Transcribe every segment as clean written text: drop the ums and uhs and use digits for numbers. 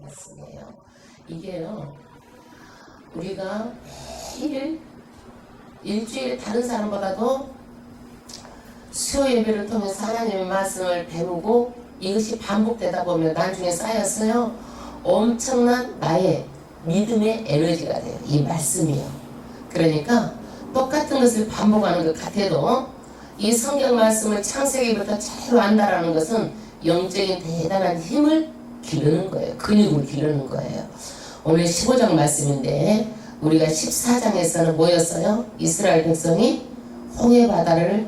말씀이에요. 이게요, 우리가 매일 일주일에 다른 사람보다도 수요 예배를 통해서 하나님의 말씀을 배우고 이것이 반복되다 보면 나중에 쌓였어요. 엄청난 나의 믿음의 에너지가 돼요. 이 말씀이요. 그러니까 똑같은 것을 반복하는 것 같아도 이 성경 말씀을 창세기부터 제대로 안다라는 것은 영적인 대단한 힘을 기르는 거예요. 근육을 기르는 거예요. 오늘 15장 말씀인데 우리가 14장에서는 뭐였어요? 이스라엘 백성이 홍해 바다를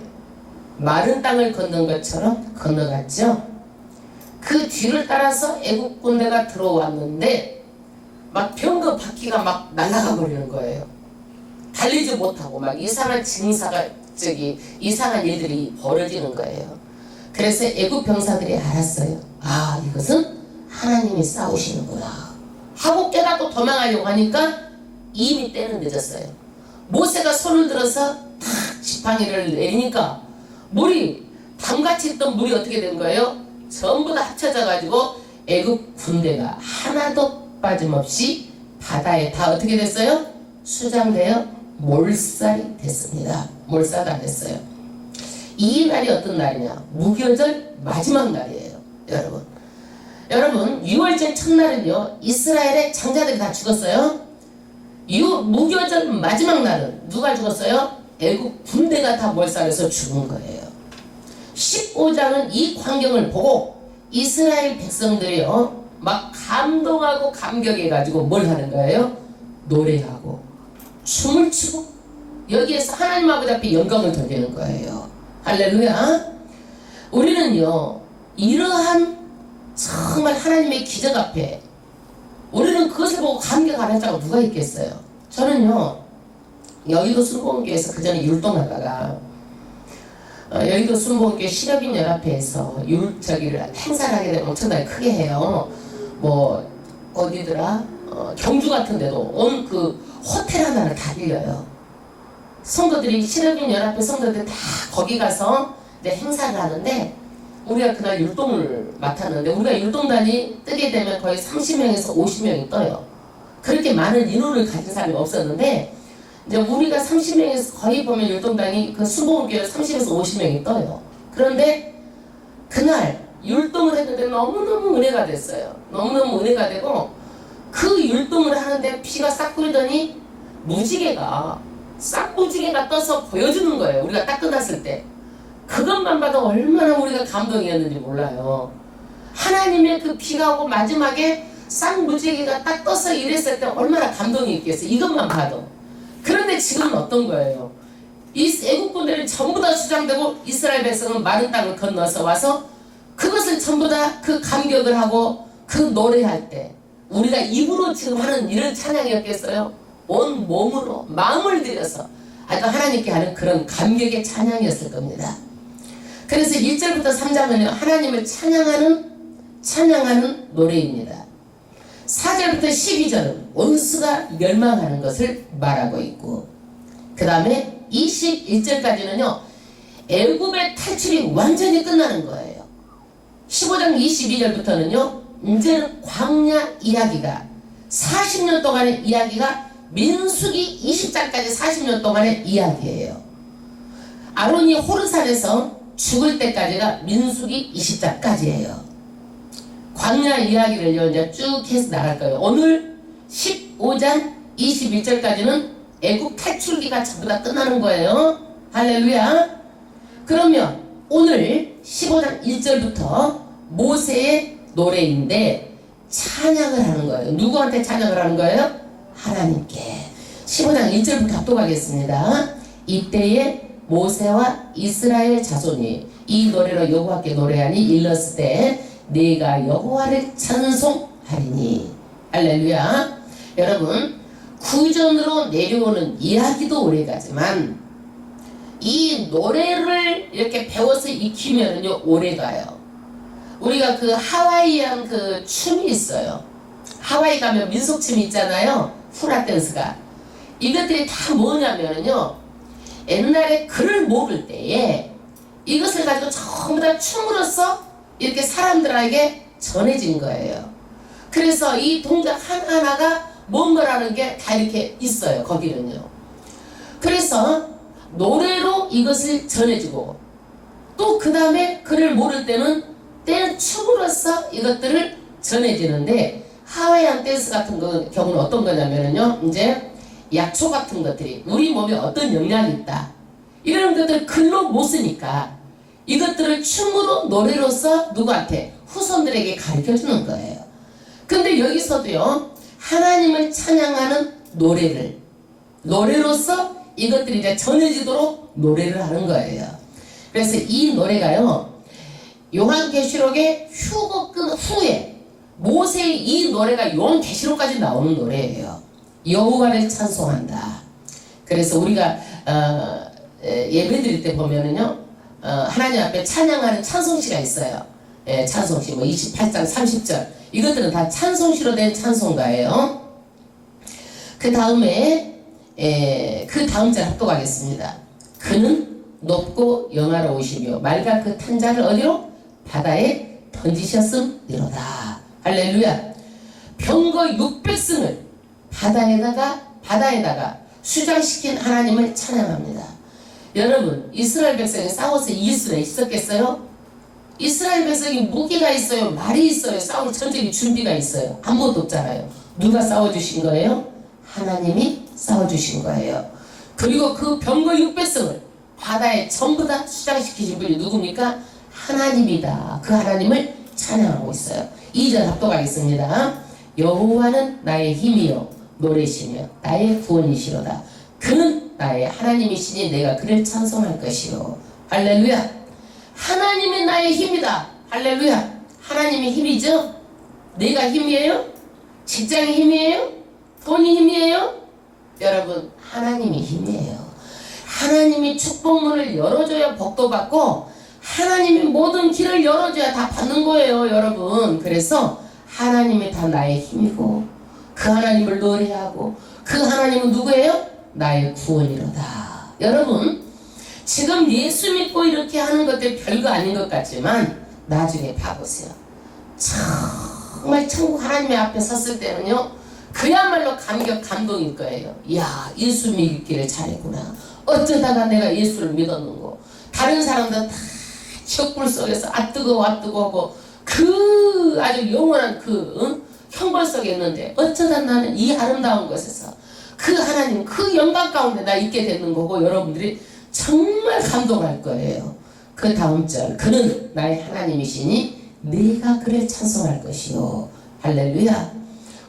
마른 땅을 건넌 것처럼 건너갔죠. 그 뒤를 따라서 애국 군대가 들어왔는데 막 병거 바퀴가 막 날아가 버리는 거예요. 달리지 못하고 막 이상한 증사가 이상한 일들이 벌어지는 거예요. 그래서 애국 병사들이 알았어요. 아, 이것은 하나님이 싸우시는구나 하고 깨닫고 도망하려고 하니까 이미 때는 늦었어요. 모세가 손을 들어서 탁 지팡이를 내리니까 물이 담같이 있던 물이 어떻게 된 거예요? 전부 다 합쳐져 가지고 애국 군대가 하나도 빠짐없이 바다에 다 어떻게 됐어요? 수장되어 몰살이 됐습니다. 몰살이 됐어요. 이 날이 어떤 날이냐? 무교절 마지막 날이에요. 여러분 6월절 첫날은요 이스라엘의 장자들이 다 죽었어요. 무교절 마지막 날은 누가 죽었어요? 애국 군대가 다 몰살해서 죽은 거예요. 15장은 이 광경을 보고 이스라엘 백성들이요 막 감동하고 감격해가지고 뭘 하는 거예요? 노래하고 춤을 추고 여기에서 하나님 아버지 앞에 영광을 돌리는 거예요. 할렐루야. 우리는요 이러한 정말 하나님의 기적 앞에 우리는 그것을 보고 감격 안 하자고 누가 있겠어요? 저는요 여의도 순복음교회에서 그 전에 율동하다가 여의도 순복음교회 실업인 연합회에서 행사를 하게 되면 엄청나게 크게 해요. 뭐 어디더라? 경주 같은 데도 온 그 호텔 하나를 다 빌려요. 성도들이 실업인 연합회 성도들 다 거기 가서 행사를 하는데 우리가 그날 율동을 맡았는데 우리가 율동단이 뜨게 되면 거의 30명에서 50명이 떠요. 그렇게 많은 인원을 가진 사람이 없었는데 이제 우리가 30명에서 거의 보면 율동단이 그 순복음교회 30에서 50명이 떠요. 그런데 그날 율동을 했는데 너무너무 은혜가 됐어요. 너무너무 은혜가 되고 그 율동을 하는데 피가 싹 뿌리더니 싹무지개가 떠서 보여주는 거예요. 우리가 딱 끝났을 때. 그것만 봐도 얼마나 우리가 감동이었는지 몰라요. 하나님의 그 피가 오고 마지막에 쌍무지개가 딱 떠서 이랬을 때 얼마나 감동이 있겠어요. 이것만 봐도. 그런데 지금은 어떤 거예요? 이 애국군들은 전부 다 수장되고 이스라엘 백성은 마른 땅을 건너서 와서 그것을 전부 다 그 감격을 하고 그 노래할 때 우리가 입으로 지금 하는 이런 찬양이었겠어요? 온 몸으로 마음을 들여서 아주 하나님께 하는 그런 감격의 찬양이었을 겁니다. 그래서 1절부터 3장은요 하나님을 찬양하는 노래입니다. 4절부터 12절은 원수가 멸망하는 것을 말하고 있고 그 다음에 21절까지는요 애굽의 탈출이 완전히 끝나는 거예요. 15장 22절부터는요 이제는 광야 이야기가 40년 동안의 이야기가 민수기 20장까지 40년 동안의 이야기예요. 아론이 호르산에서 죽을 때까지가 민수기 20장까지예요. 광야 이야기를 이제 쭉 해서 나갈 거예요. 오늘 15장 21절까지는 애국 탈출기가 전부 다 끝나는 거예요. 할렐루야. 그러면 오늘 15장 1절부터 모세의 노래인데 찬양을 하는 거예요. 누구한테 찬양을 하는 거예요? 하나님께. 15장 1절부터 합독하겠습니다. 이때에 모세와 이스라엘 자손이 이 노래로 여호와께 노래하니 일렀을 때 네가 여호와를 찬송하리니. 할렐루야. 여러분 구전으로 내려오는 이야기도 오래가지만 이 노래를 이렇게 배워서 익히면요 오래가요. 우리가 그 하와이안 그 춤이 있어요. 하와이 가면 민속춤이 있잖아요. 후라 댄스가. 이것들이 다 뭐냐면요 옛날에 글을 모를 때에 이것을 가지고 전부 다 춤으로써 이렇게 사람들에게 전해진 거예요. 그래서 이 동작 하나하나가 뭔가라는 게 다 이렇게 있어요. 거기는요. 그래서 노래로 이것을 전해주고 또 그 다음에 그를 모를 때는 춤으로써 이것들을 전해지는데 하와이안 댄스 같은 경우는 어떤 거냐면요. 이제 약초 같은 것들이 우리 몸에 어떤 영향이 있다. 이런 것들 글로 못 쓰니까 이것들을 춤으로 노래로서 누구한테? 후손들에게 가르쳐 주는 거예요. 근데 여기서도요. 하나님을 찬양하는 노래로서 이것들이 이제 전해지도록 노래를 하는 거예요. 그래서 이 노래가요. 요한계시록의 휴거끝 후에 모세의 이 노래가 요한계시록까지 나오는 노래예요. 여호와를 찬송한다. 그래서 우리가 예배 드릴 때 보면은요. 하나님 앞에 찬양하는 찬송시가 있어요. 예, 찬송시 28장 30절 이것들은 다 찬송시로 된 찬송가예요. 그 다음에 그 다음 절 합독하겠습니다. 그는 높고 영화로우시며 맑아 그 탄자를 어디로? 바다에 던지셨음이로다. 할렐루야. 병거 600승을 바다에다가 수장시킨 하나님을 찬양합니다. 여러분 이스라엘 백성이 싸워서 이길 수는 있었겠어요? 이스라엘 백성이 무기가 있어요. 말이 있어요. 싸울 전쟁이 준비가 있어요. 아무것도 없잖아요. 누가 싸워주신 거예요? 하나님이 싸워주신 거예요. 그리고 그 병거 600승을 바다에 전부 다 수장시키신 분이 누굽니까? 하나님이다. 그 하나님을 찬양하고 있어요. 2절 합독하겠습니다. 여호와는 나의 힘이요 노래시며 나의 구원이시로다. 그는 나의 하나님이시니 내가 그를 찬송할 것이요. 할렐루야. 하나님이 나의 힘이다. 할렐루야. 하나님이 힘이죠? 내가 힘이에요? 직장이 힘이에요? 돈이 힘이에요? 여러분 하나님이 힘이에요. 하나님이 축복문을 열어줘야 복도 받고 하나님이 모든 길을 열어줘야 다 받는 거예요. 여러분 그래서 하나님이 다 나의 힘이고 그 하나님을 노래하고 그 하나님은 누구예요? 나의 구원이로다. 여러분 지금 예수 믿고 이렇게 하는 것들 별거 아닌 것 같지만 나중에 봐보세요. 정말 천국 하나님의 앞에 섰을 때는요 그야말로 감동일 거예요. 이야 예수 믿기를 잘했구나. 어쩌다가 내가 예수를 믿었는고. 다른 사람들은 다 촛불 속에서 뜨거워 하고 그 아주 영원한 형벌 속에 있는데 어쩌다 나는 이 아름다운 곳에서 그 하나님 그 영광 가운데 나 있게 되는 거고 여러분들이 정말 감동할 거예요. 그 다음 절 그는 나의 하나님이시니 내가 그를 찬송할 것이요. 할렐루야.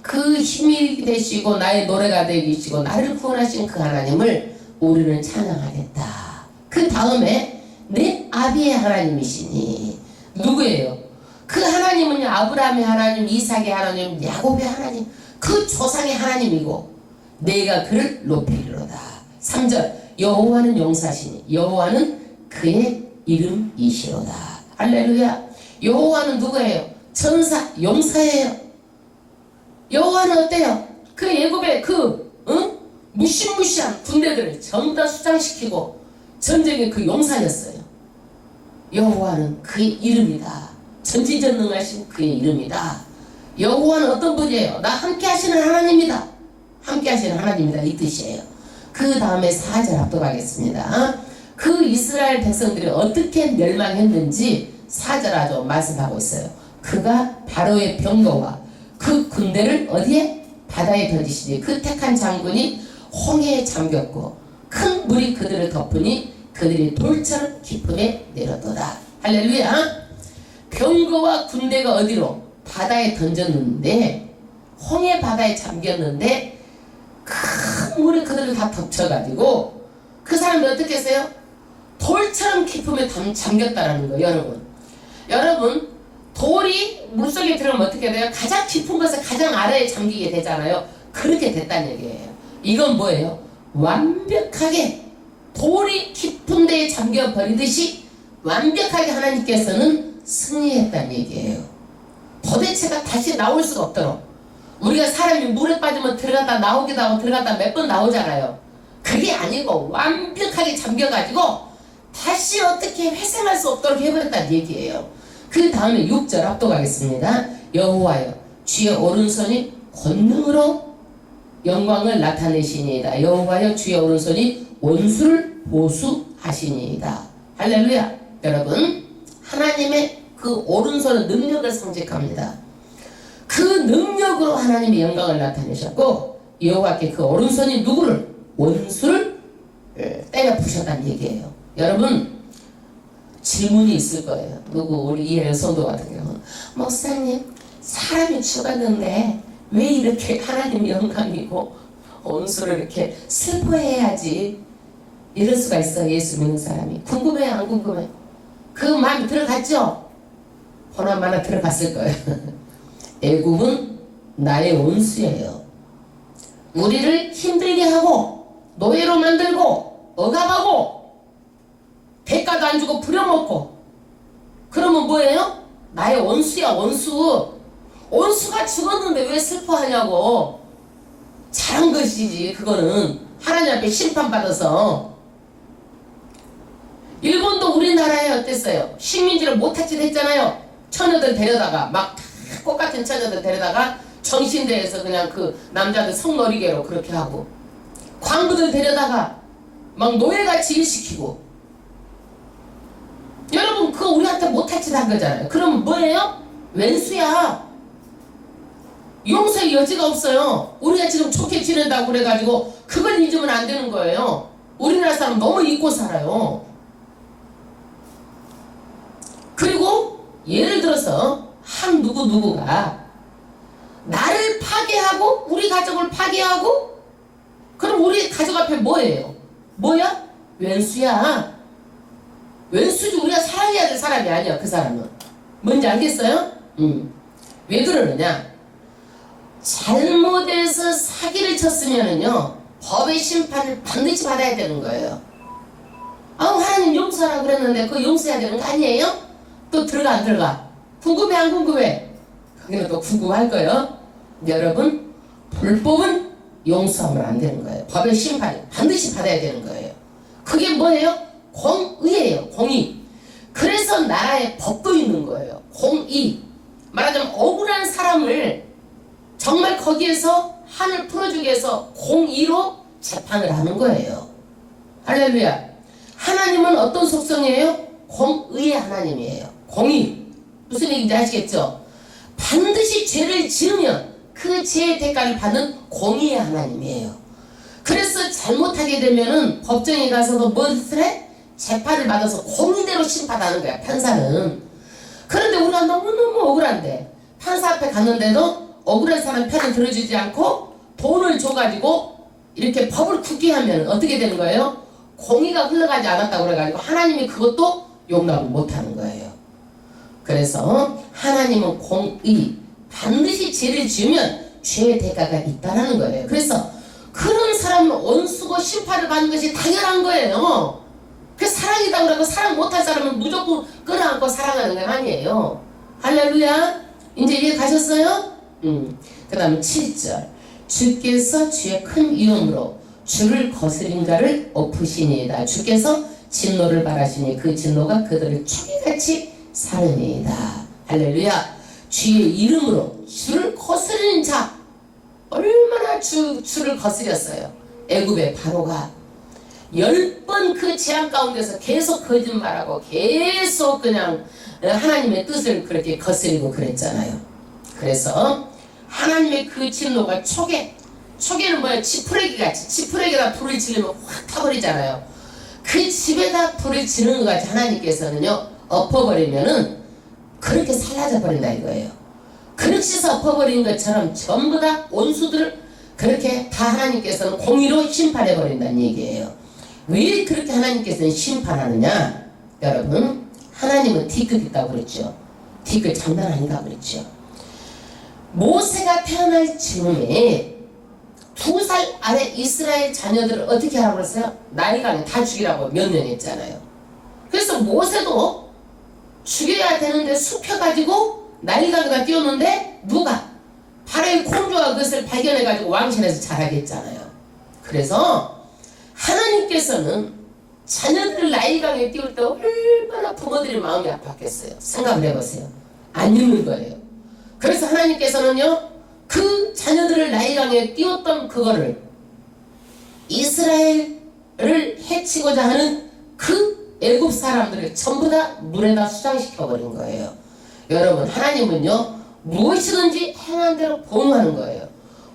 그 힘이 되시고 나의 노래가 되시고 나를 구원하신 그 하나님을 우리는 찬양하겠다. 그 다음에 내 아비의 하나님이시니 누구예요? 그 하나님은요 아브라함의 하나님, 이삭의 하나님, 야곱의 하나님 그 조상의 하나님이고 내가 그를 높이리로다. 3절 여호와는 용사시니 여호와는 그의 이름이시로다. 할렐루야. 여호와는 누구예요? 전사, 용사예요. 여호와는 어때요? 그 애굽의 무시무시한 군대들을 전부 다 수장시키고 전쟁의 그 용사였어요. 여호와는 그의 이름이다. 전지전능하신 그의 이름이다. 여호와는 어떤 분이에요? 나 함께 하시는 하나님이다. 함께 하시는 하나님이다. 이 뜻이에요. 그 다음에 4절 합독하겠습니다. 그 이스라엘 백성들이 어떻게 멸망했는지 4절 아주 말씀하고 있어요. 그가 바로의 병거와 그 군대를 어디에? 바다에 던지시니 그 택한 장군이 홍해에 잠겼고 큰 물이 그들을 덮으니 그들이 돌처럼 깊음에 내렸도다. 할렐루야. 병거와 군대가 어디로? 바다에 던졌는데 홍해 바다에 잠겼는데 큰 물이 그들을 다 덮쳐가지고 그 사람이 어떻게 했어요? 돌처럼 깊음에 잠겼다라는 거예요. 여러분 돌이 물속에 들어오면 어떻게 돼요? 가장 깊은 곳에 가장 아래에 잠기게 되잖아요. 그렇게 됐다는 얘기예요. 이건 뭐예요? 완벽하게 돌이 깊은 데에 잠겨버리듯이 완벽하게 하나님께서는 승리했다는 얘기예요. 도대체가 다시 나올 수가 없도록. 우리가 사람이 물에 빠지면 들어갔다 나오기도 하고 들어갔다 몇 번 나오잖아요. 그게 아니고 완벽하게 잠겨가지고 다시 어떻게 회생할 수 없도록 해버렸다는 얘기예요. 그 다음에 6절 합독하겠습니다. 여호와여 주의 오른손이 권능으로 영광을 나타내시니이다. 여호와여 주의 오른손이 원수를 보수하시니이다. 할렐루야. 여러분, 하나님의 그 오른손은 능력을 상징합니다. 그 능력으로 하나님의 영광을 나타내셨고, 여호와께 그 오른손이 누구를? 원수를 때려 부셨다는 얘기예요. 여러분, 질문이 있을 거예요. 누구, 우리 이해를 성도 같은 경우는, 목사님, 사람이 죽었는데 왜 이렇게 하나님의 영광이고 원수를 이렇게 슬퍼해야지, 이럴 수가 있어. 예수 믿는 사람이. 궁금해 안 궁금해? 그 마음이 들어갔죠? 보나마나 들어갔을 거예요. 애굽은 나의 원수예요. 우리를 힘들게 하고 노예로 만들고 억압하고 대가도 안 주고 부려먹고, 그러면 뭐예요? 나의 원수야. 원수가 죽었는데 왜 슬퍼하냐고. 잘한 것이지. 그거는 하나님 앞에 심판받아서. 일본도 우리나라에 어땠어요? 식민지를 못하짓 했잖아요. 처녀들 데려다가 막 꽃같은 처녀들 데려다가 정신대에서 그냥 그 남자들 성놀이개로 그렇게 하고, 광부들 데려다가 막 노예같이 일시키고. 여러분, 그거 우리한테 못할 짓 한 거잖아요. 그럼 뭐예요? 왼수야. 용서의 여지가 없어요. 우리가 지금 좋게 지낸다고 그래가지고 그걸 잊으면 안 되는 거예요. 우리나라 사람 너무 잊고 살아요. 그리고 예를 들어서 한 누구가 나를 파괴하고 우리 가족을 파괴하고, 그럼 우리 가족 앞에 뭐예요? 뭐야? 왼수야. 왼수지. 우리가 사랑해야 될 사람이 아니야. 그 사람은. 뭔지 알겠어요? 왜 그러느냐? 잘못해서 사기를 쳤으면은요, 법의 심판을 반드시 받아야 되는 거예요. 하나님 용서하라고 그랬는데 그거 용서해야 되는 거 아니에요? 또 들어가 안 들어가? 궁금해 안 궁금해? 거기는 또 궁금할 거예요. 여러분, 불법은 용서하면 안 되는 거예요. 법의 심판을 반드시 받아야 되는 거예요. 그게 뭐예요? 공의예요. 공의. 그래서 나라에 법도 있는 거예요. 공의. 말하자면 억울한 사람을 정말 거기에서 한을 풀어주기 위해서 공의로 재판을 하는 거예요. 할렐루야. 하나님은 어떤 속성이에요? 공의의 하나님이에요. 공의. 무슨 얘기인지 아시겠죠? 반드시 죄를 지으면 그 죄의 대가를 받는 공의의 하나님이에요. 그래서 잘못하게 되면은 법정에 가서도 무엇을 해? 재판을 받아서 공의대로 심판하는 거야, 판사는. 그런데 우리가 너무너무 억울한데, 판사 앞에 갔는데도 억울한 사람 편을 들어주지 않고 돈을 줘가지고 이렇게 법을 굳게 하면 어떻게 되는 거예요? 공의가 흘러가지 않았다고 그래가지고 하나님이 그것도 용납을 못하는 거예요. 그래서 하나님은 공의, 반드시 죄를 지으면 죄의 대가가 있다라는 거예요. 그래서 그런 사람은 원수고 심판을 받는 것이 당연한 거예요. 그 사랑이다 그러고 사랑 못할 사람은 무조건 끌어안고 사랑하는 건 아니에요. 할렐루야. 이제 이해 가셨어요? 그 다음에 7절. 주께서 주의 큰 위엄으로 주를 거스린 자를 엎으시니이다. 주께서 진노를 바라시니 그 진노가 그들을 초기같이 사르니이다. 할렐루야. 주의 이름으로 주를 거스리는 자, 얼마나 주를 거스렸어요. 애굽의 바로가 10번 그 재앙 가운데서 계속 거짓말하고 계속 그냥 하나님의 뜻을 그렇게 거스리고 그랬잖아요. 그래서 하나님의 그 진노가 초계는 뭐야? 지푸레기같이, 지푸레기에다 불을 지르면 확 타버리잖아요. 그 집에다 불을 지르는 것 같이 하나님께서는요, 엎어버리면은 그렇게 살라져 버린다 이거예요. 그릇에서 엎어버린 것처럼 전부 다 원수들을 그렇게 다 하나님께서는 공의로 심판해 버린다는 얘기예요. 왜 그렇게 하나님께서는 심판하느냐? 여러분, 하나님은 D급 있다고 그랬죠. D급 장난 아니다 그랬죠. 모세가 태어날 즈음에 2살 아래 이스라엘 자녀들을 어떻게 하라고 그랬어요? 나일강에 다 죽이라고 명령했잖아요. 그래서 모세도 죽여야 되는데 숲혀가지고 나일강에다 띄웠는데 누가? 바로의 공주가 그것을 발견해가지고 왕실에서 자라겠잖아요. 그래서 하나님께서는 자녀들을 나일강에 띄울 때 얼마나 부모들의 마음이 아팠겠어요. 생각을 해보세요. 안 읽는 거예요. 그래서 하나님께서는요, 그 자녀들을 나일강에 띄웠던 그거를 이스라엘을 해치고자 하는 그 애굽 사람들을 전부 다 물에다 수장시켜 버린 거예요. 여러분, 하나님은요, 무엇이든지 행한 대로 보응하는 거예요.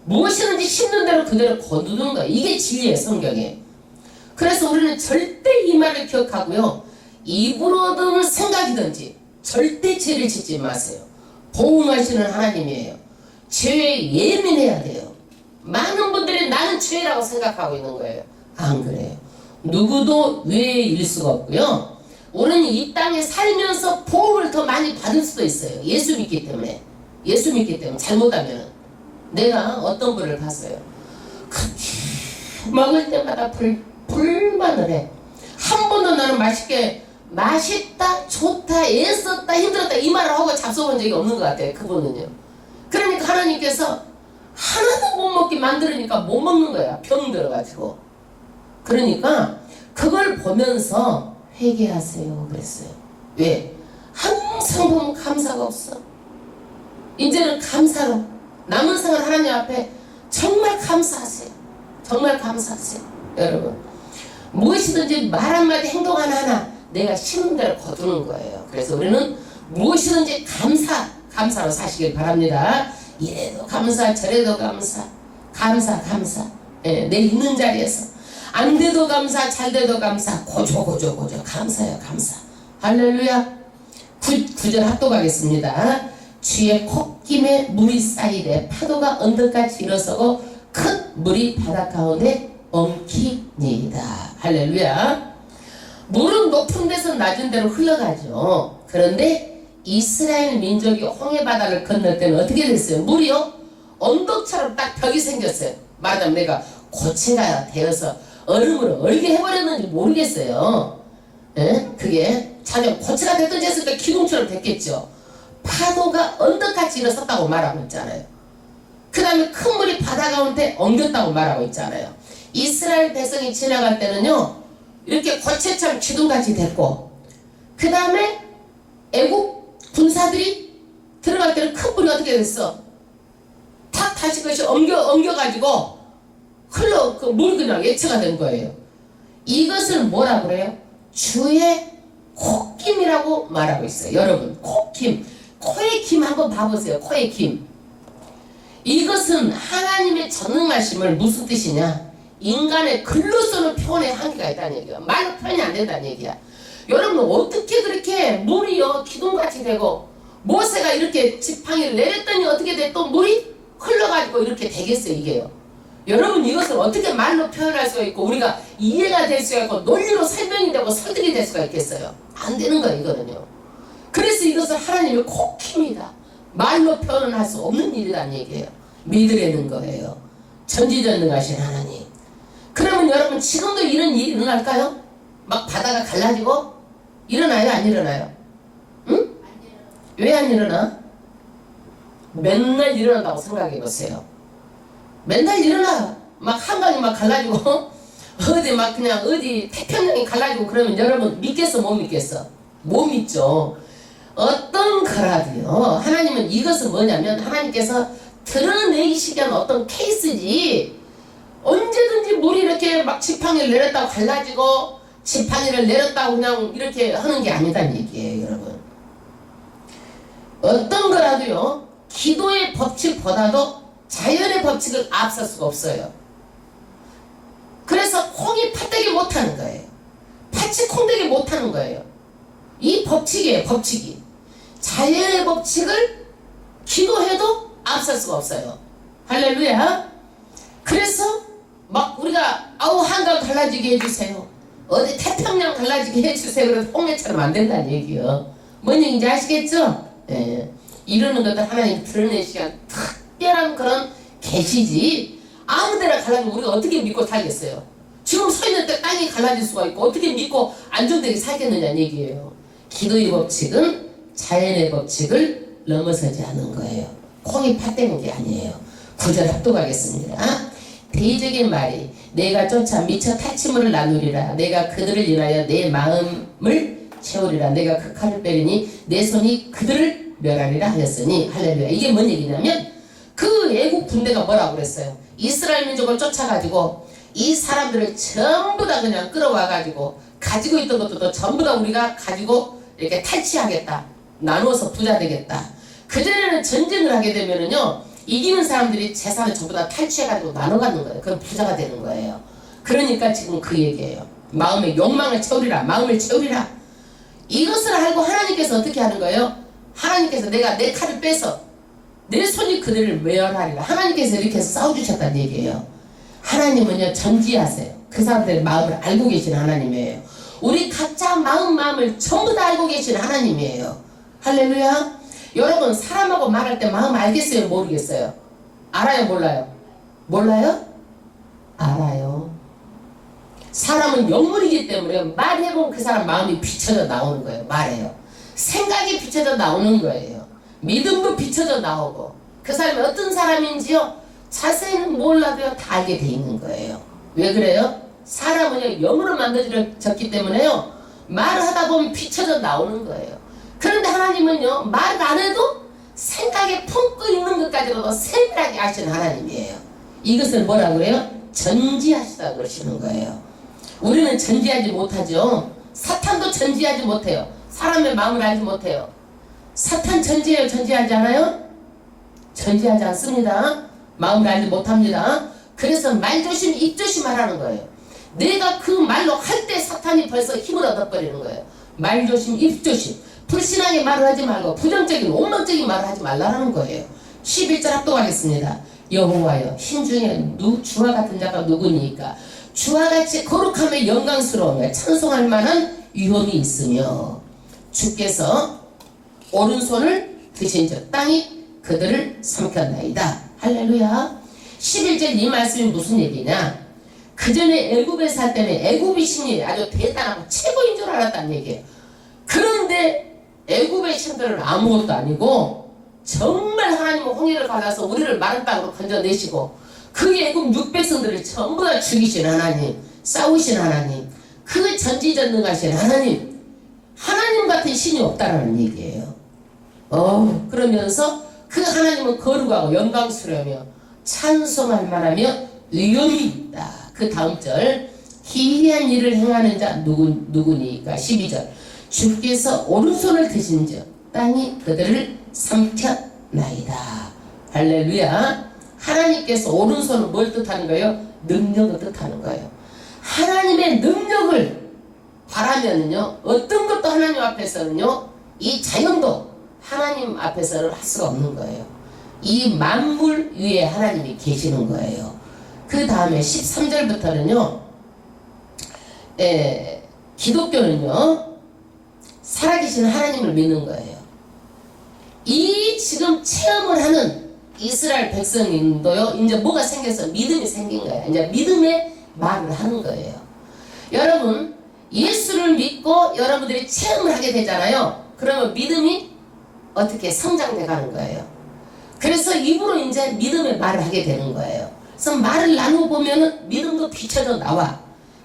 무엇이든지 심는 대로 그대로 거두는 거예요. 이게 진리의 성경이에요. 그래서 우리는 절대 이 말을 기억하고요, 입으로든 생각이든지 절대 죄를 짓지 마세요. 보응하시는 하나님이에요. 죄에 예민해야 돼요. 많은 분들이 나는 죄라고 생각하고 있는 거예요. 안 그래요. 누구도 외일 수가 없고요. 우리는 이 땅에 살면서 보험을 더 많이 받을 수도 있어요. 예수 믿기 때문에. 예수 믿기 때문에. 잘못하면 내가 어떤 분을 봤어요. 먹을 때마다 불만을 해. 한 번도 나는 맛있다, 좋다, 애썼다, 힘들었다 이 말을 하고 잡숴본 적이 없는 것 같아요. 그분은요. 그러니까 하나님께서 하나도 못 먹게 만들으니까 못 먹는 거야. 병 들어가지고. 그러니까 그걸 보면서 회개하세요 그랬어요. 왜? 항상 보면 감사가 없어. 이제는 감사로 남은 생을 하나님 앞에 정말 감사하세요. 정말 감사하세요. 여러분, 무엇이든지 말 한마디 행동 하나 내가 심은 대로 거두는 거예요. 그래서 우리는 무엇이든지 감사로 사시길 바랍니다. 이래도 감사, 저래도 감사. 예, 내 있는 자리에서 안 돼도 감사, 잘 돼도 감사. 고조 감사요, 감사. 할렐루야. 9절 합독하겠습니다. 주의 콧김에 물이 쌓이되 파도가 언덕같이 일어서고 큰 물이 바다 가운데 엉키니이다. 할렐루야. 물은 높은 데서 낮은 데로 흘러가죠. 그런데 이스라엘 민족이 홍해바다를 건널 때는 어떻게 됐어요? 물이요, 언덕처럼 딱 벽이 생겼어요. 말하자면 내가 고체가 되어서 얼음으로 얼게 해버렸는지 모르겠어요. 예? 그게 자녀 고체가 됐든지 했으니까 기둥처럼 됐겠죠. 파도가 언덕같이 일어섰다고 말하고 있잖아요. 그 다음에 큰 물이 바다 가운데 엉겼다고 말하고 있잖아요. 이스라엘 백성이 지나갈 때는요, 이렇게 고체처럼 기둥같이 됐고, 그 다음에 애국 군사들이 들어갈 때는 큰 물이 어떻게 됐어? 탁 다시 그것이 엉겨가지고 그 물이 그냥 예체가 된 거예요. 이것을 뭐라 그래요? 주의 콧김이라고 말하고 있어요. 여러분, 콧김. 코의 김 한번 봐보세요. 코의 김. 이것은 하나님의 전능하심을 무슨 뜻이냐? 인간의 글로서는 표현의 한계가 있다는 얘기야. 말로 표현이 안 된다는 얘기야. 여러분, 어떻게 그렇게 물이요 기둥같이 되고 모세가 이렇게 지팡이를 내렸더니 어떻게 돼? 또 물이 흘러가지고 이렇게 되겠어요, 이게요. 여러분, 이것을 어떻게 말로 표현할 수가 있고 우리가 이해가 될 수가 있고 논리로 설명이 되고 설득이 될 수가 있겠어요? 안 되는 거예요, 이거는요. 그래서 이것을 하나님의 콧김이다. 말로 표현을 할 수 없는 일이라는 얘기예요. 믿으려는 거예요. 전지전능하신 하나님. 그러면 여러분, 지금도 이런 일이 일어날까요? 막 바다가 갈라지고 일어나요, 안 일어나요? 응? 왜 안 일어나? 맨날 일어난다고 생각해 보세요. 맨날 일어나. 막 한강이 막 갈라지고 어디 막 그냥 어디 태평양이 갈라지고 그러면 여러분 믿겠어, 못 믿겠어? 못 믿죠. 어떤 거라도요, 하나님은 이것은 뭐냐면 하나님께서 드러내시기 위한 어떤 케이스지, 언제든지 물이 이렇게 막 지팡이를 내렸다고 갈라지고 지팡이를 내렸다고 그냥 이렇게 하는 게 아니다는 얘기예요, 여러분. 어떤 거라도요, 기도의 법칙보다도 자연의 법칙을 앞설 수가 없어요. 그래서 콩이 팥되게 못하는 거예요. 팥이 콩되게 못하는 거예요. 이 법칙이에요, 법칙이. 자연의 법칙을 기도해도 앞설 수가 없어요. 할렐루야. 그래서 막 우리가 한강 갈라지게 해주세요, 어디 태평양 갈라지게 해주세요, 그래서 홍해처럼 안 된다는 얘기요. 뭔 얘기인지 아시겠죠? 예. 이러는 것도 하나님 드러내시기 위한 특별한 그런 계시지, 아무데나 갈라지면 우리가 어떻게 믿고 살겠어요? 지금 서 있는 때 땅이 갈라질 수가 있고 어떻게 믿고 안정되게 살겠느냐는 얘기예요. 기도의 법칙은 자연의 법칙을 넘어서지 않은 거예요. 콩이 팥되는 게 아니에요. 9절 합독하겠습니다. 대적인 말이 내가 쫓아 미쳐 탈취물을 나누리라. 내가 그들을 인하여 내 마음을 채우리라. 내가 그 칼을 빼리니 내 손이 그들을 멸하리라 하였으니. 할렐루야. 이게 뭔 얘기냐면 그 애국 군대가 뭐라고 그랬어요? 이스라엘 민족을 쫓아가지고 이 사람들을 전부 다 그냥 끌어와가지고 가지고 있던 것도 전부 다 우리가 가지고 이렇게 탈취하겠다. 나누어서 부자 되겠다. 그전에는 전쟁을 하게 되면은요, 이기는 사람들이 재산을 전부 다 탈취해가지고 나눠 갖는 거예요. 그럼 부자가 되는 거예요. 그러니까 지금 그 얘기예요. 마음의 욕망을 채우리라. 마음을 채우리라. 이것을 알고 하나님께서 어떻게 하는 거예요? 하나님께서 내가 내 칼을 빼서 내 손이 그들을 멸하리라. 하나님께서 이렇게 해서 싸워주셨다는 얘기예요. 하나님은요, 전지하세요. 그 사람들의 마음을 알고 계신 하나님이에요. 우리 각자 마음을 전부 다 알고 계신 하나님이에요. 할렐루야. 여러분, 사람하고 말할 때 마음 알겠어요? 모르겠어요? 알아요? 몰라요? 몰라요? 알아요. 사람은 영물이기 때문에 말해보면 그 사람 마음이 비춰져 나오는 거예요. 말해요. 생각이 비춰져 나오는 거예요. 믿음도 비춰져 나오고, 그 사람이 어떤 사람인지요, 자세히는 몰라도요, 다 알게 돼 있는 거예요. 왜 그래요? 사람은요, 영으로 만들어졌기 때문에요, 말을 하다 보면 비춰져 나오는 거예요. 그런데 하나님은요, 말 안 해도 생각에 품고 있는 것까지도 세밀하게 아시는 하나님이에요. 이것을 뭐라고 그래요? 전지하시다 그러시는 거예요. 우리는 전지하지 못하죠. 사탄도 전지하지 못해요. 사람의 마음을 알지 못해요. 사탄 전지해요? 전지하지 않아요? 전지하지 않습니다. 마음을 알지 못합니다. 그래서 말 조심, 입 조심 하라는 거예요. 내가 그 말로 할 때 사탄이 벌써 힘을 얻어버리는 거예요. 말 조심, 입 조심. 불신하게 말을 하지 말고 부정적인, 옹망적인 말을 하지 말라는 거예요. 11절 합독하겠습니다. 여호와여, 신 중에 주와 같은 자가 누구니까? 주와 같이 거룩하며 영광스러우며 찬송할 만한 위엄이 있으며 주께서 오른손을 드신 즉 땅이 그들을 삼켰나이다. 할렐루야. 11절 이 말씀이 무슨 얘기냐? 그 전에 애굽에 살 때는 애굽의 신이 아주 대단하고 최고인 줄 알았다는 얘기예요. 그런데 애굽의 신들은 아무것도 아니고 정말 하나님은 홍해를 갈라서 우리를 마른 땅으로 건져내시고 그 애굽 600성들을 전부 다 죽이신 하나님, 싸우신 하나님, 그 전지전능하신 하나님, 하나님 같은 신이 없다라는 얘기예요. 그러면서 그 하나님은 거룩하고 영광스러우며 찬송할 만하며 위엄이 있다. 그 다음 절, 기이한 일을 행하는 자 누구니까? 12절, 주께서 오른손을 드신 즉 땅이 그들을 삼켰나이다. 할렐루야. 하나님께서 오른손은 뭘 뜻하는 거예요? 능력을 뜻하는 거예요. 하나님의 능력을 바라면은요, 어떤 것도 하나님 앞에서는요, 이 자연도 하나님 앞에서는 할 수가 없는 거예요. 이 만물 위에 하나님이 계시는 거예요. 그 다음에 13절부터는요, 기독교는요, 살아계신 하나님을 믿는 거예요. 이 지금 체험을 하는 이스라엘 백성님도요, 이제 뭐가 생겨서 믿음이 생긴 거예요. 이제 믿음의 말을 하는 거예요. 여러분, 예수를 믿고 여러분들이 체험을 하게 되잖아요. 그러면 믿음이 어떻게 성장돼 가는 거예요. 그래서 입으로 이제 믿음의 말을 하게 되는 거예요. 그래서 말을 나누어 보면은 믿음도 비춰져 나와.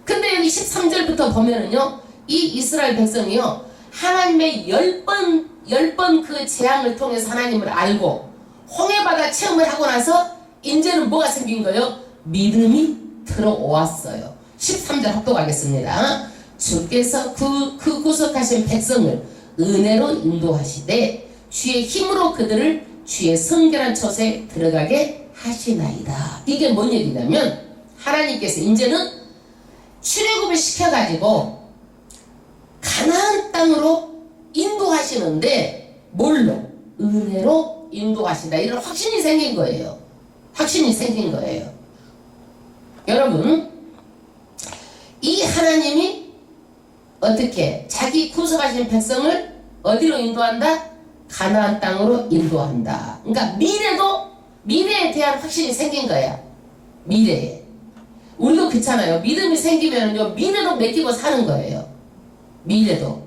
근데 여기 13절부터 보면은요, 이 이스라엘 백성이요, 하나님의 10번 그 재앙을 통해서 하나님을 알고 홍해바다 체험을 하고 나서 이제는 뭐가 생긴 거예요? 믿음이 들어왔어요. 13절 합독하겠습니다. 주께서 그 구속하신 백성을 은혜로 인도하시되 주의 힘으로 그들을 주의 성결한 처소에 들어가게 하시나이다. 이게 뭔 얘기냐면 하나님께서 이제는 출애굽을 시켜가지고 가나안 땅으로 인도하시는데 뭘로? 은혜로 인도하신다. 이런 확신이 생긴 거예요. 확신이 생긴 거예요. 여러분, 이 하나님이 어떻게 자기 구속하신 백성을 어디로 인도한다? 가나안 땅으로 인도한다. 그러니까 미래에 대한 확신이 생긴 거야. 미래에. 우리도 그렇잖아요. 믿음이 생기면요, 미래도 맡기고 사는 거예요. 미래도.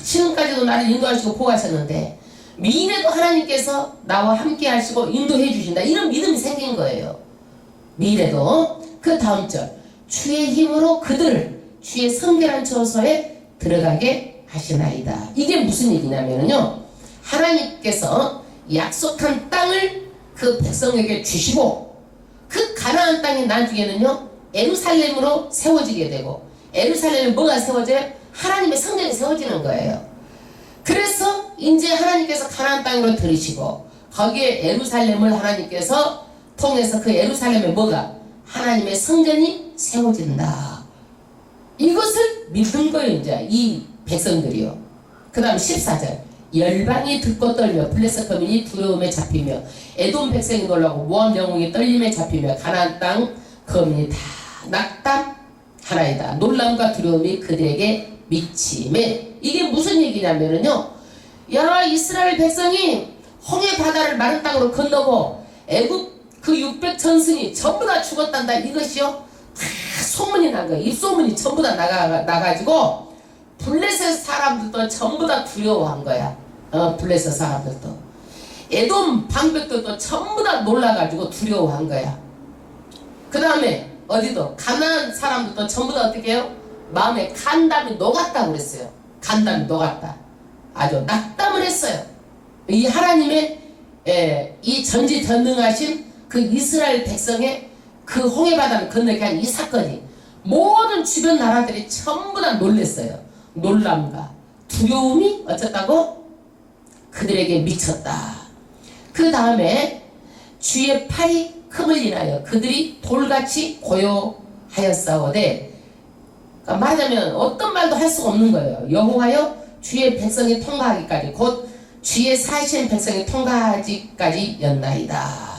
지금까지도 나를 인도하시고 보호하셨는데 미래도 하나님께서 나와 함께 하시고 인도해 주신다. 이런 믿음이 생긴 거예요. 미래도. 그 다음 절, 주의 힘으로 그들을 주의 성결한 처소에 들어가게 하시나이다. 이게 무슨 얘기냐면요, 하나님께서 약속한 땅을 그 백성에게 주시고 그 가나안 땅이 나중에는요 예루살렘으로 세워지게 되고, 예루살렘에 뭐가 세워져요? 하나님의 성전이 세워지는 거예요. 그래서 이제 하나님께서 가나안 땅으로 들이시고 거기에 예루살렘을 하나님께서 통해서 그 예루살렘에 뭐가? 하나님의 성전이 세워진다. 이것을 믿은 거예요 이제 이 백성들이요. 그 다음 14절 열방이 듣고 떨며 블레셋 거민이 두려움에 잡히며 에돔 백성이 놀라고 모압 영웅이 떨림에 잡히며 가나안 땅 거민이 다 낙담하나이다. 놀람과 두려움이 그들에게 미치매. 이게 무슨 얘기냐면요, 야 이스라엘 백성이 홍해 바다를 마른 땅으로 건너고 애굽 그 600전승이 전부 다 죽었단다. 이것이요 다 소문이 난 거예요. 입소문이 전부 다 나가지고 블레셋 사람들도 전부 다 두려워한 거야. 블레셋 사람들도, 에돔 방백들도 전부 다 놀라가지고 두려워한 거야. 그 다음에 어디도 가나안 사람들도 전부 다 어떻게 해요? 마음에 간담이 녹았다고 그랬어요. 간담이 녹았다. 아주 낙담을 했어요. 이 하나님의 이 전지전능하신 그 이스라엘 백성의 그 홍해바다를 건너게 한 이 사건이 모든 주변 나라들이 전부 다 놀랬어요. 놀람과 두려움이 어쨌다고? 그들에게 미쳤다. 그 다음에 주의 팔이 큼을 인하여 그들이 돌같이 고요하였사오되, 그러니까 말하자면 어떤 말도 할 수가 없는 거예요. 여호와여 주의 백성이 통과하기까지, 곧 주의 사신 백성이 통과하기까지 였나이다.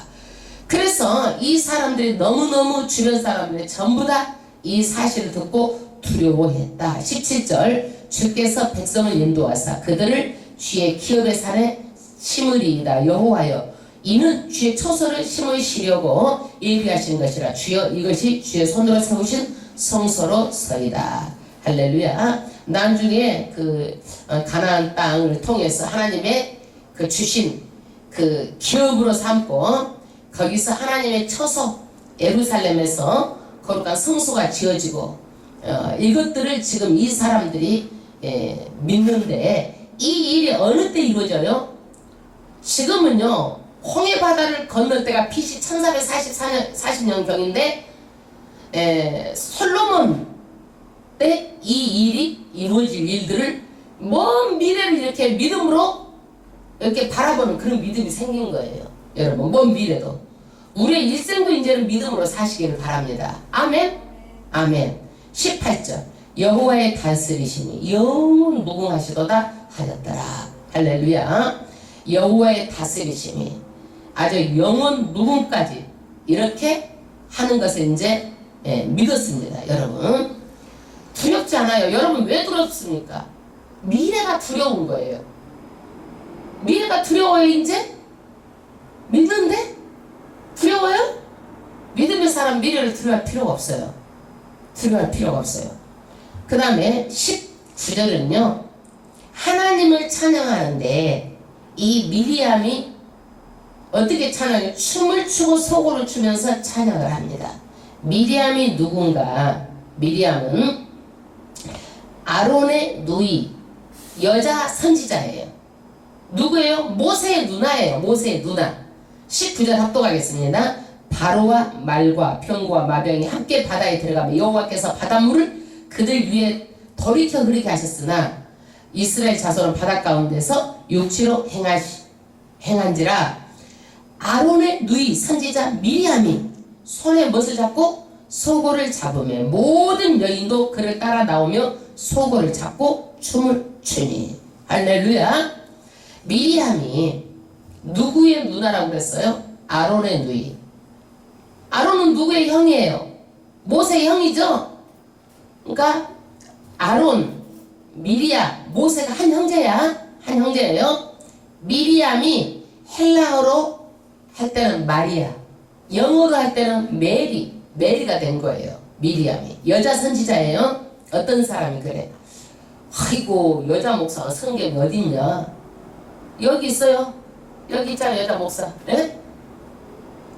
그래서 이 사람들이 너무너무 주변 사람들이 전부 다 이 사실을 듣고 두려워했다. 17절 주께서 백성을 인도하사 그들을 주의 기업의 산에 심으리이다. 여호와여 이는 주의 초소를 심으시려고 예비하신 것이라. 주여 이것이 주의 손으로 세우신 성소로서이다. 할렐루야. 나중에 그 가나안 땅을 통해서 하나님의 그 주신 그 기업으로 삼고 거기서 하나님의 처소 예루살렘에서 거룩한 성소가 지어지고 이것들을 지금 이 사람들이 믿는데, 이 일이 어느 때 이루어져요? 지금은요 홍해 바다를 건널 때가 BC 1440년경인데 솔로몬 때 이 일이 이루어질 일들을 먼 미래를 이렇게 믿음으로 이렇게 바라보는 그런 믿음이 생긴 거예요. 여러분, 먼 미래도 우리의 일생도 이제는 믿음으로 사시기를 바랍니다. 아멘. 아멘. 18절 여호와의 다스리심이 영원 무궁하시도다 하였더라. 할렐루야. 여호와의 다스리심이 아주 영원 무궁까지 이렇게 하는 것을 이제 믿었습니다. 여러분, 두렵지 않아요. 여러분, 왜 두렵습니까? 미래가 두려운 거예요. 미래가 두려워요. 이제 믿는데 두려워요? 믿음의 사람 미래를 두려워할 필요가 없어요. 두려워할 필요가 없어요. 그 다음에 19절은요 하나님을 찬양하는데, 이 미리암이 어떻게 찬양해요? 춤을 추고 소고를 추면서 찬양을 합니다. 미리암이 누군가? 미리암은 아론의 누이, 여자 선지자예요. 누구예요? 모세의 누나예요. 모세의 누나. 19절 합독하겠습니다. 바로와 말과 병과 마병이 함께 바다에 들어가며 여호와께서 바닷물을 그들 위에 돌이켜 흐르게 하셨으나 이스라엘 자손은 바다 가운데서 육지로 행한지라. 아론의 누이 선지자 미리암이 손에 뭣을 잡고? 소고를 잡으며 모든 여인도 그를 따라 나오며 소고를 잡고 춤을 추니. 할렐루야. 미리암이 누구의 누나라고 그랬어요? 아론의 누이. 아론은 누구의 형이에요? 모세의 형이죠? 그러니까 아론, 미리암, 모세가 한 형제야. 한 형제예요. 미리암이 헬라어로 할 때는 마리아, 영어로 할 때는 메리가 된 거예요. 미리암이 여자 선지자예요. 어떤 사람이 그래? 아이고, 여자 목사가 성경이 어딨냐? 여기 있어요. 여기 있잖아요. 여자 목사. 네?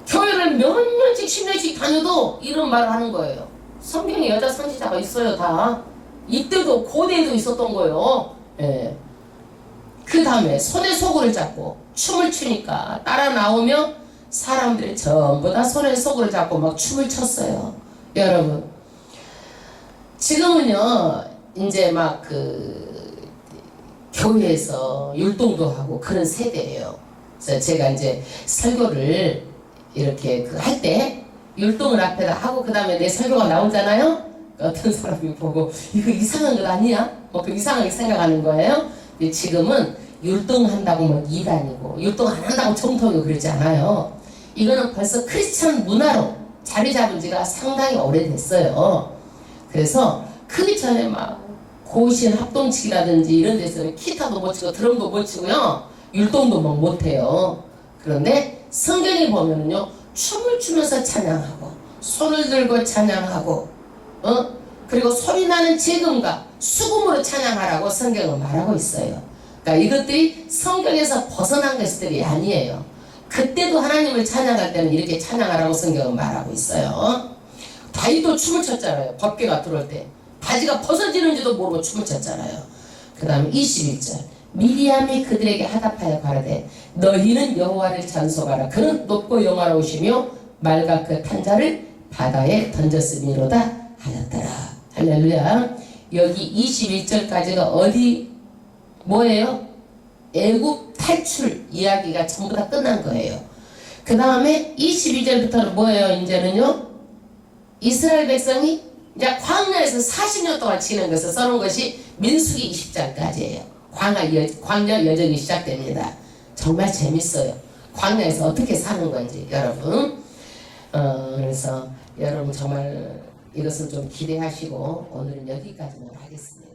교회를 몇 년씩 10년씩 다녀도 이런 말을 하는 거예요. 성경에 여자 선지자가 있어요. 다 이때도 고대에도 있었던 거예요. 예. 그 다음에 손에 소구를 잡고 춤을 추니까 따라 나오며 사람들이 전부 다 손에 소구를 잡고 막 춤을 췄어요. 여러분, 지금은요 이제 막 교회에서 율동도 하고 그런 세대예요. 그래서 제가 이제 설교를 이렇게 할 때 율동을 앞에다 하고 그 다음에 내 설교가 나오잖아요. 어떤 사람이 보고 이거 이상한 것 아니야? 뭐 그 이상하게 생각하는 거예요. 근데 지금은 율동한다고 뭐 이단이고 율동 안 한다고 정통이고 그러지 않아요. 이거는 벌써 크리스천 문화로 자리 잡은 지가 상당히 오래됐어요. 그래서 그 전에 막 고신 합동치기라든지 이런 데서는 기타도 못 치고 드럼도 못 치고요. 율동도 막 못해요. 그런데 성경에 보면은요. 춤을 추면서 찬양하고 손을 들고 찬양하고 그리고 소리나는 재금과 수금으로 찬양하라고 성경은 말하고 있어요. 그러니까 이것들이 성경에서 벗어난 것들이 아니에요. 그때도 하나님을 찬양할 때는 이렇게 찬양하라고 성경은 말하고 있어요. 다윗도 춤을 췄잖아요. 법궤가 들어올 때 바지가 벗어지는지도 모르고 춤을 췄잖아요. 그 다음에 21절 미리암이 그들에게 하답하여 가라되 너희는 여호와를 찬송하라. 그는 높고 영화로우시며 말과 그 탄자를 바다에 던졌음이로다 하였더라. 할렐루야. 여기 21절까지가 어디 뭐예요? 애굽 탈출 이야기가 전부 다 끝난 거예요. 그 다음에 22절부터는 뭐예요? 이제는요 이스라엘 백성이 이제 광야에서 40년 동안 지낸 것을 써놓은 것이 민수기 20장까지예요. 광야 여정이 시작됩니다. 정말 재밌어요. 광야에서 어떻게 사는 건지 여러분. 그래서 여러분 정말 이것을 좀 기대하시고 오늘은 여기까지만 하겠습니다.